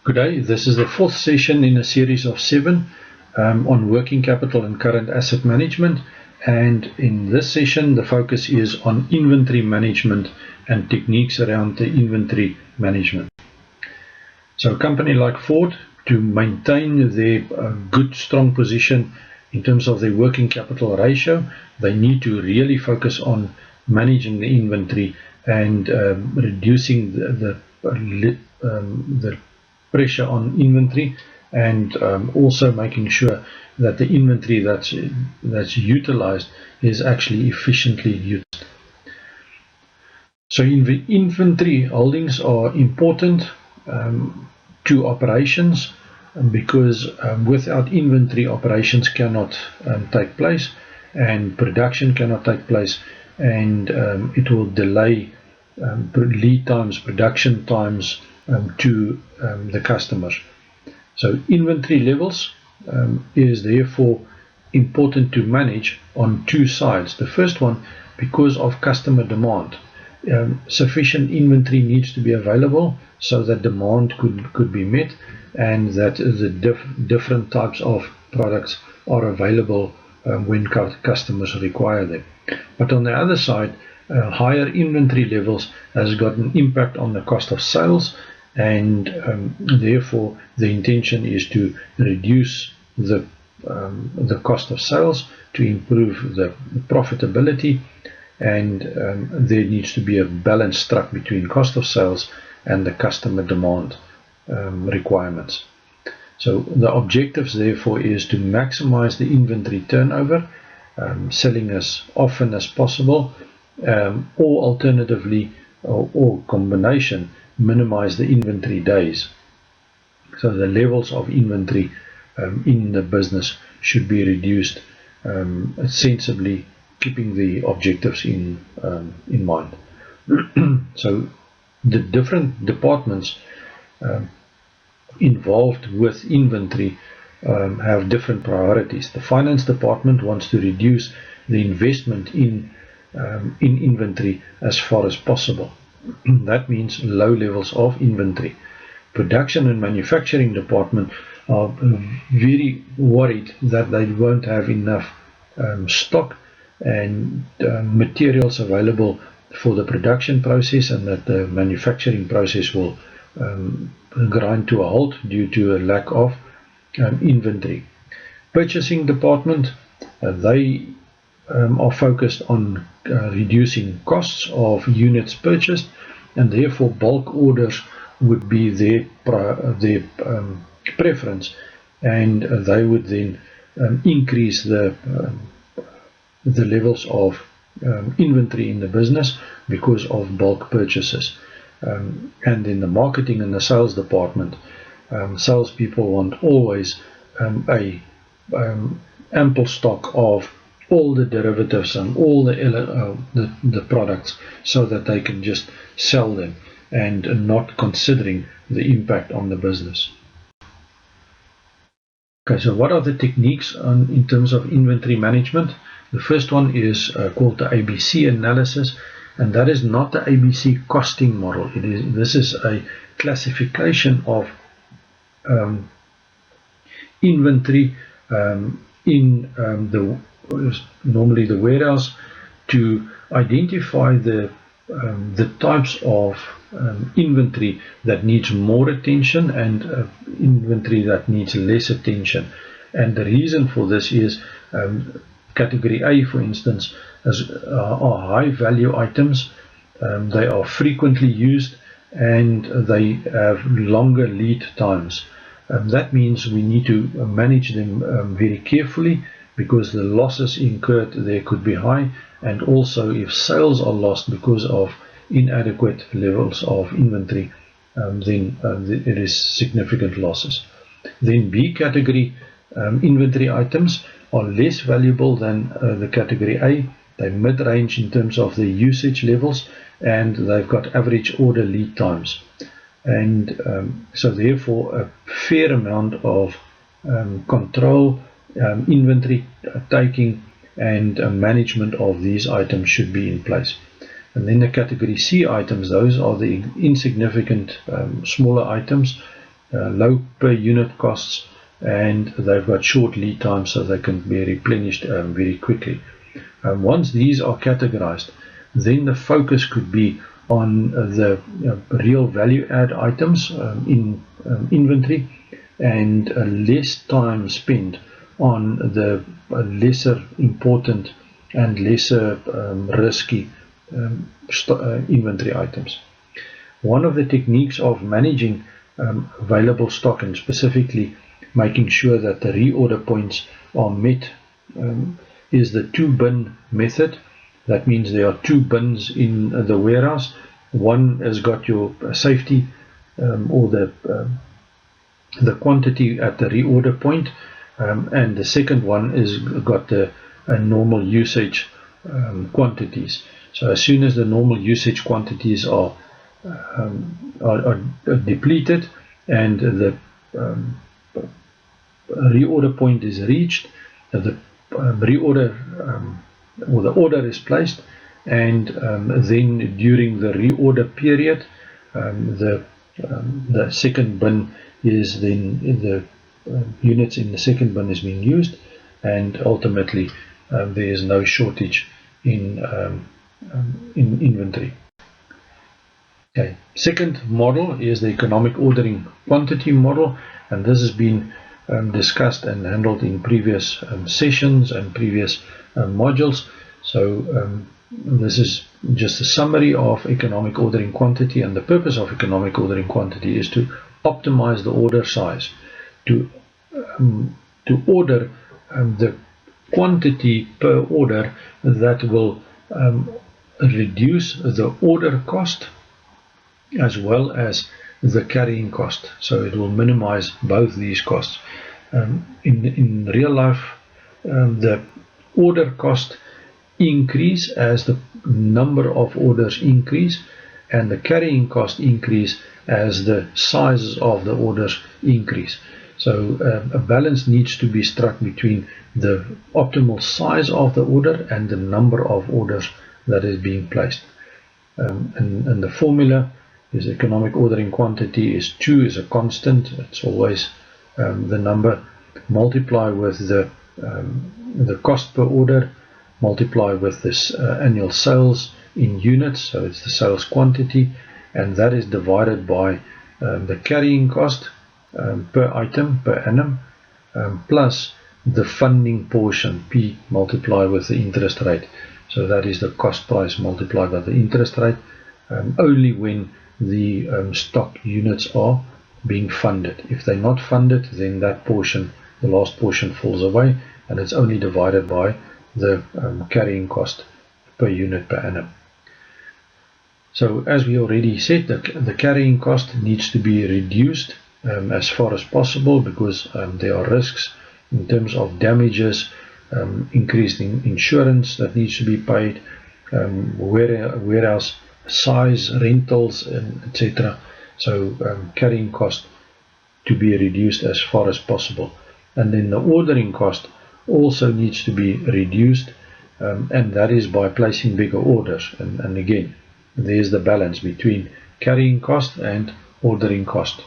Good day, this is the fourth session in a series of 7 on working capital and current asset management, and in this session the focus is on inventory management and techniques around the inventory management. So a company like Ford, to maintain their good strong position in terms of their working capital ratio, they need to really focus on managing the inventory and reducing the pressure on inventory, and also making sure that the inventory that's utilized is actually efficiently used. So inventory holdings are important to operations, because without inventory, operations cannot take place and production cannot take place, and it will delay lead times, production times to the customers. So inventory levels is therefore important to manage on two sides. The first one, because of customer demand. Sufficient inventory needs to be available so that demand could be met, and that the different types of products are available when customers require them. But on the other side, higher inventory levels has got an impact on the cost of sales, and therefore the intention is to reduce the cost of sales to improve the profitability, and there needs to be a balance struck between cost of sales and the customer demand requirements. So the objectives therefore is to maximize the inventory turnover, selling as often as possible, or alternatively, or combination, minimize the inventory days. So the levels of inventory in the business should be reduced sensibly, keeping the objectives in mind. So the different departments involved with inventory have different priorities. The finance department wants to reduce the investment in inventory as far as possible. That means low levels of inventory. Production and manufacturing department are very worried that they won't have enough stock and materials available for the production process, and that the manufacturing process will grind to a halt due to a lack of inventory. Purchasing department, they are focused on reducing costs of units purchased, and therefore bulk orders would be their preference, and they would then increase the levels of inventory in the business because of bulk purchases. And in the marketing and the sales department, salespeople want always a ample stock of all the derivatives and all the products, so that they can just sell them and not considering the impact on the business. Okay, so what are the techniques in terms of inventory management? The first one is called the ABC analysis, and that is not the ABC costing model. This is a classification of inventory in normally the warehouse, to identify the types of inventory that needs more attention and inventory that needs less attention. And the reason for this is category A, for instance, are high value items. They are frequently used and they have longer lead times. That means we need to manage them very carefully, because the losses incurred there could be high, and also if sales are lost because of inadequate levels of inventory, then it is significant losses. Then B category inventory items are less valuable than the category A. They're mid-range in terms of the usage levels, and they've got average order lead times. And so therefore a fair amount of control, inventory taking and management of these items should be in place. And then the category C items, those are the insignificant smaller items low per unit costs, and they've got short lead time, so they can be replenished very quickly. Once these are categorized, then the focus could be on the real value add items in inventory, and less time spent on the lesser important and lesser risky inventory items. One of the techniques of managing available stock, and specifically making sure that the reorder points are met, is the 2-bin method. That means there are 2 bins in the warehouse. One has got your safety or the quantity at the reorder point, and the second one is got the normal usage quantities. So as soon as the normal usage quantities are depleted and the reorder point is reached, the reorder or the order is placed, and then during the reorder period, the second bin is then the units in the second bin is being used, and ultimately there is no shortage in inventory. Okay. Second model is the economic ordering quantity model, and this has been discussed and handled in previous sessions and previous modules. So this is just a summary of economic ordering quantity, and the purpose of economic ordering quantity is to optimize the order size, to order the quantity per order that will reduce the order cost as well as the carrying cost. So it will minimize both these costs. In real life, the order cost increase as the number of orders increase, and the carrying cost increase as the sizes of the orders increase. So a balance needs to be struck between the optimal size of the order and the number of orders that is being placed. And the formula is economic ordering quantity is 2 is a constant. It's always the number, multiply with the cost per order, multiply with this annual sales in units, so it's the sales quantity, and that is divided by the carrying cost per item per annum, plus the funding portion, P, multiplied with the interest rate. So that is the cost price multiplied by the interest rate, only when the stock units are being funded. If they're not funded, then that portion, the last portion, falls away, and it's only divided by the carrying cost per unit per annum. So as we already said, the carrying cost needs to be reduced as far as possible, because there are risks in terms of damages, increased insurance that needs to be paid, warehouse size, rentals, etc. So carrying cost to be reduced as far as possible. And then the ordering cost also needs to be reduced, and that is by placing bigger orders. And again, there's the balance between carrying cost and ordering cost.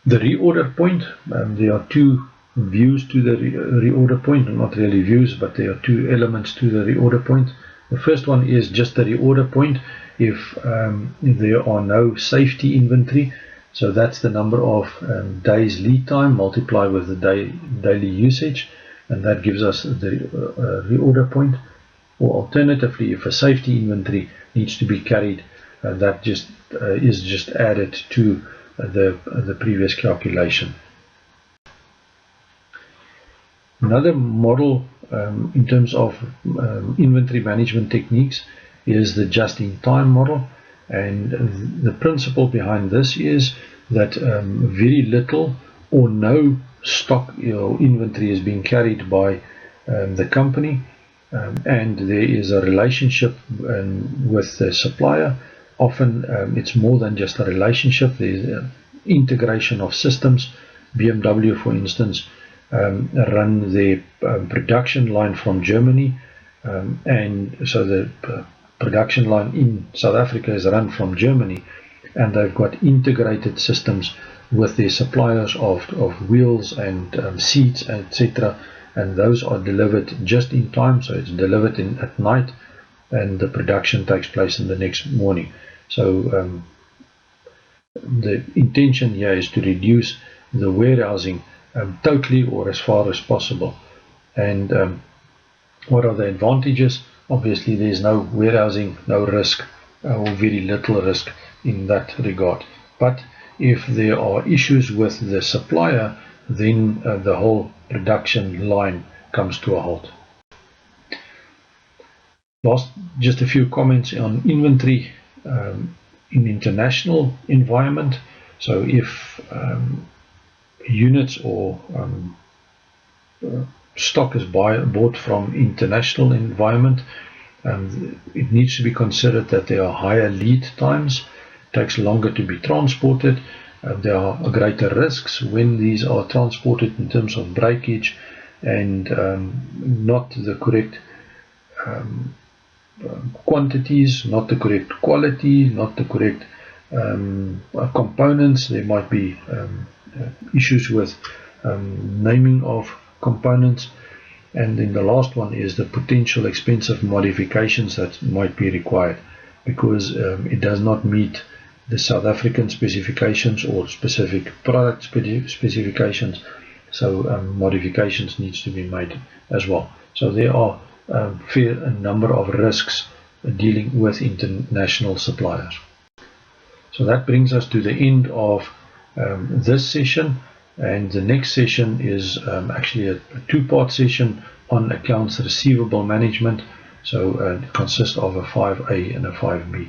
The reorder point, there are 2 views to the reorder point, not really views, but there are 2 elements to the reorder point. The first one is just the reorder point if there are no safety inventory. So that's the number of days lead time multiplied with the daily usage, and that gives us the reorder point. Or alternatively, if a safety inventory needs to be carried, that just is just added to the previous calculation. Another model in terms of inventory management techniques is the just-in-time model, and the principle behind this is that very little or no stock or inventory is being carried by the company, and there is a relationship with the supplier. Often it's more than just a relationship. There's integration of systems. BMW, for instance, run their production line from Germany, and so the production line in South Africa is run from Germany, and they've got integrated systems with their suppliers of wheels and seats, etc., and those are delivered just in time, so it's delivered at night, and the production takes place in the next morning. So the intention here is to reduce the warehousing totally or as far as possible. And what are the advantages? Obviously there's no warehousing, no risk, or very little risk in that regard. But if there are issues with the supplier, then the whole production line comes to a halt. Last, just a few comments on inventory in international environment. So if units or stock is bought from international environment, it needs to be considered that there are higher lead times, it takes longer to be transported, there are greater risks when these are transported in terms of breakage and not the correct quantities, not the correct quality, not the correct components. There might be issues with naming of components, and then the last one is the potential expensive modifications that might be required because it does not meet the South African specifications or specific product specifications, so modifications needs to be made as well. So there are a number of risks dealing with international suppliers. So that brings us to the end of this session, and the next session is actually a two-part session on accounts receivable management. So it consists of a 5A and a 5B.